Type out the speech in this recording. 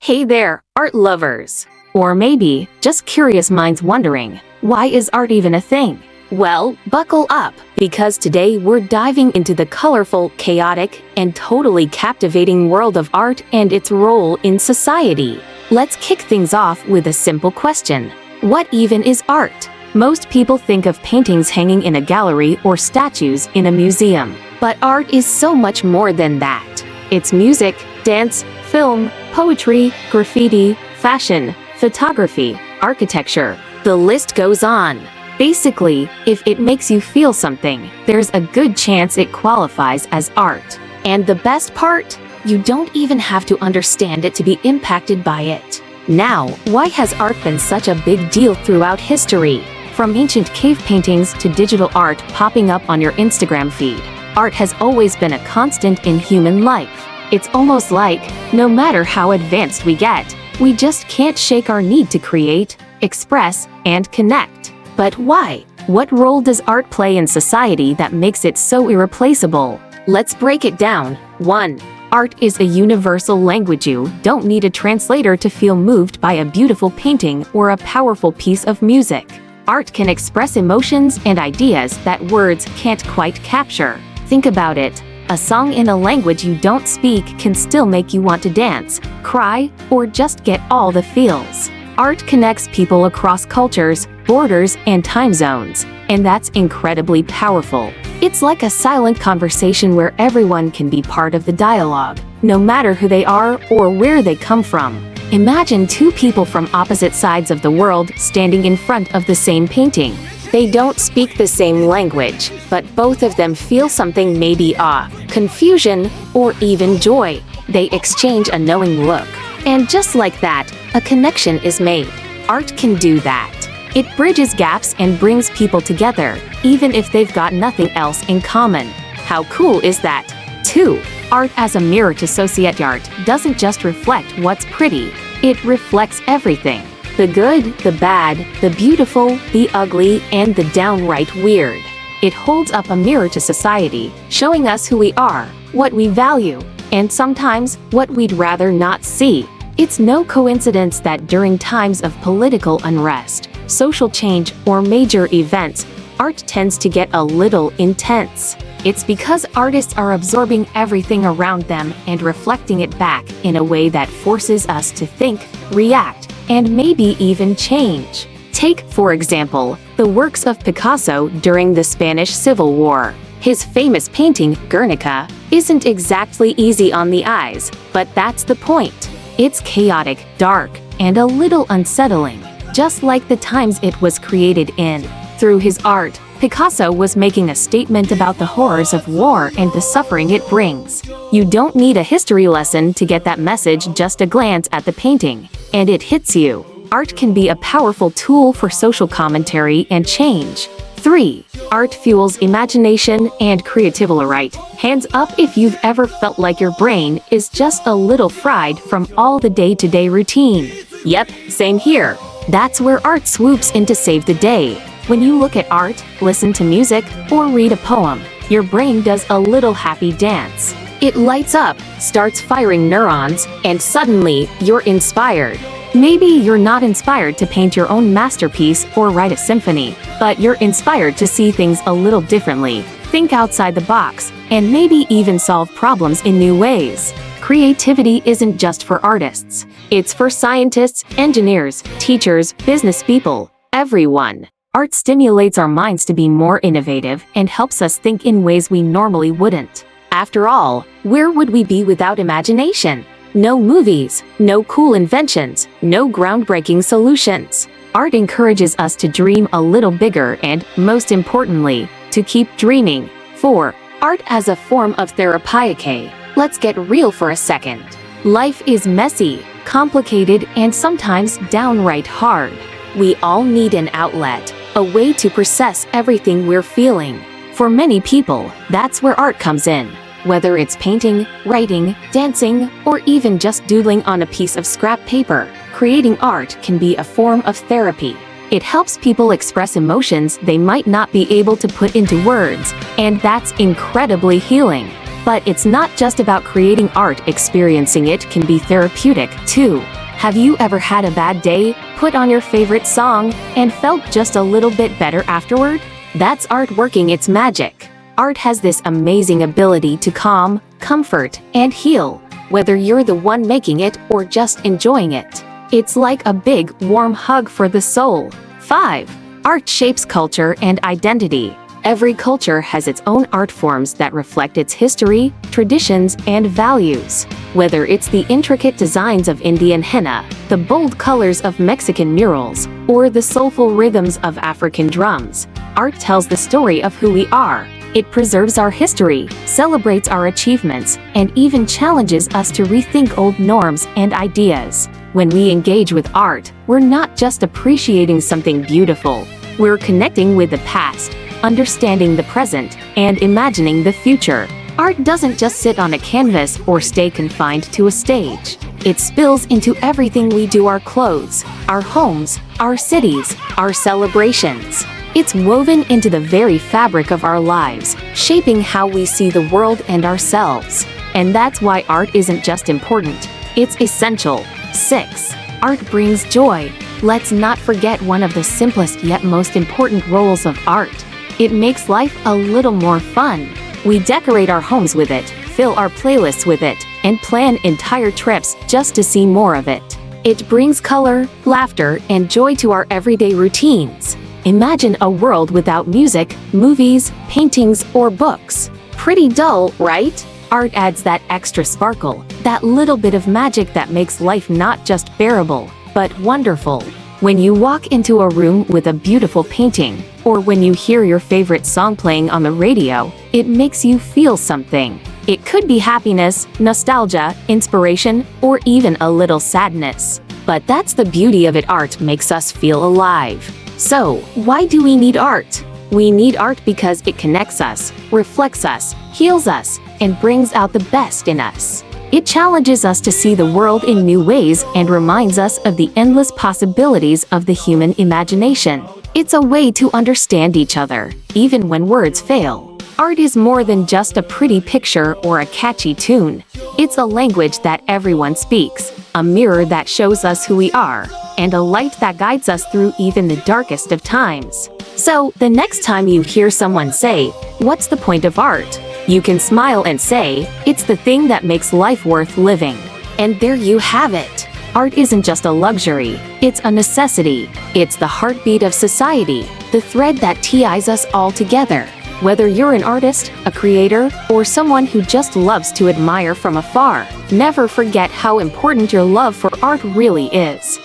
Hey there, art lovers! Or maybe just curious minds wondering, why is art even a thing? Well, buckle up, because today we're diving into the colorful, chaotic, and totally captivating world of art and its role in society. Let's kick things off with a simple question. What even is art? Most people think of paintings hanging in a gallery or statues in a museum. But art is so much more than that. It's music, dance, film, poetry, graffiti, fashion, photography, architecture. The list goes on. Basically, if it makes you feel something, there's a good chance it qualifies as art. And the best part? You don't even have to understand it to be impacted by it. Now, why has art been such a big deal throughout history? From ancient cave paintings to digital art popping up on your Instagram feed, art has always been a constant in human life. It's almost like, no matter how advanced we get, we just can't shake our need to create, express, and connect. But why? What role does art play in society that makes it so irreplaceable? Let's break it down. 1. Art is a universal language. You don't need a translator to feel moved by a beautiful painting or a powerful piece of music. Art can express emotions and ideas that words can't quite capture. Think about it. A song in a language you don't speak can still make you want to dance, cry, or just get all the feels. Art connects people across cultures, borders, and time zones, and that's incredibly powerful. It's like a silent conversation where everyone can be part of the dialogue, no matter who they are or where they come from. Imagine two people from opposite sides of the world standing in front of the same painting. They don't speak the same language, but both of them feel something, maybe awe, confusion, or even joy. They exchange a knowing look. And just like that, a connection is made. Art can do that. It bridges gaps and brings people together, even if they've got nothing else in common. How cool is that? 2. Art as a mirror to society. Art doesn't just reflect what's pretty, it reflects everything. The good, the bad, the beautiful, the ugly, and the downright weird. It holds up a mirror to society, showing us who we are, what we value, and sometimes what we'd rather not see. It's no coincidence that during times of political unrest, social change, or major events, art tends to get a little intense. It's because artists are absorbing everything around them and reflecting it back in a way that forces us to think, react, and maybe even change. Take, for example, the works of Picasso during the Spanish Civil War. His famous painting, Guernica, isn't exactly easy on the eyes, but that's the point. It's chaotic, dark, and a little unsettling, just like the times it was created in. Through his art, Picasso was making a statement about the horrors of war and the suffering it brings. You don't need a history lesson to get that message, just a glance at the painting, and it hits you. Art can be a powerful tool for social commentary and change. 3. Art fuels imagination and creativity. Right, hands up if you've ever felt like your brain is just a little fried from all the day-to-day routine. Yep, same here. That's where art swoops in to save the day. When you look at art, listen to music, or read a poem, your brain does a little happy dance. It lights up, starts firing neurons, and suddenly, you're inspired. Maybe you're not inspired to paint your own masterpiece or write a symphony, but you're inspired to see things a little differently, think outside the box, and maybe even solve problems in new ways. Creativity isn't just for artists. It's for scientists, engineers, teachers, business people, everyone. Art stimulates our minds to be more innovative and helps us think in ways we normally wouldn't. After all, where would we be without imagination? No movies, no cool inventions, no groundbreaking solutions. Art encourages us to dream a little bigger and, most importantly, to keep dreaming. 4. Art as a form of therapy. Let's get real for a second. Life is messy, complicated, and sometimes downright hard. We all need an outlet, a way to process everything we're feeling. For many people, that's where art comes in. Whether it's painting, writing, dancing, or even just doodling on a piece of scrap paper, creating art can be a form of therapy. It helps people express emotions they might not be able to put into words, and that's incredibly healing. But it's not just about creating art, experiencing it can be therapeutic, too. Have you ever had a bad day, put on your favorite song, and felt just a little bit better afterward? That's art working its magic. Art has this amazing ability to calm, comfort, and heal, whether you're the one making it or just enjoying it. It's like a big, warm hug for the soul. 5. Art shapes culture and identity. Every culture has its own art forms that reflect its history, traditions, and values. Whether it's the intricate designs of Indian henna, the bold colors of Mexican murals, or the soulful rhythms of African drums, art tells the story of who we are. It preserves our history, celebrates our achievements, and even challenges us to rethink old norms and ideas. When we engage with art, we're not just appreciating something beautiful. We're connecting with the past, understanding the present, and imagining the future. Art doesn't just sit on a canvas or stay confined to a stage. It spills into everything we do: our clothes, our homes, our cities, our celebrations. It's woven into the very fabric of our lives, shaping how we see the world and ourselves. And that's why art isn't just important, it's essential. 6. Art brings joy. Let's not forget one of the simplest yet most important roles of art. It makes life a little more fun. We decorate our homes with it, fill our playlists with it, and plan entire trips just to see more of it. It brings color, laughter, and joy to our everyday routines. Imagine a world without music, movies, paintings, or books. Pretty dull, right? Art adds that extra sparkle, that little bit of magic that makes life not just bearable, but wonderful. When you walk into a room with a beautiful painting, or when you hear your favorite song playing on the radio, it makes you feel something. It could be happiness, nostalgia, inspiration, or even a little sadness. But that's the beauty of it. Art makes us feel alive. So, why do we need art? We need art because it connects us, reflects us, heals us, and brings out the best in us. It challenges us to see the world in new ways and reminds us of the endless possibilities of the human imagination. It's a way to understand each other, even when words fail. Art is more than just a pretty picture or a catchy tune. It's a language that everyone speaks, a mirror that shows us who we are, and a light that guides us through even the darkest of times. So, the next time you hear someone say, "What's the point of art?" you can smile and say, "It's the thing that makes life worth living." And there you have it. Art isn't just a luxury, it's a necessity. It's the heartbeat of society, the thread that ties us all together. Whether you're an artist, a creator, or someone who just loves to admire from afar, never forget how important your love for art really is.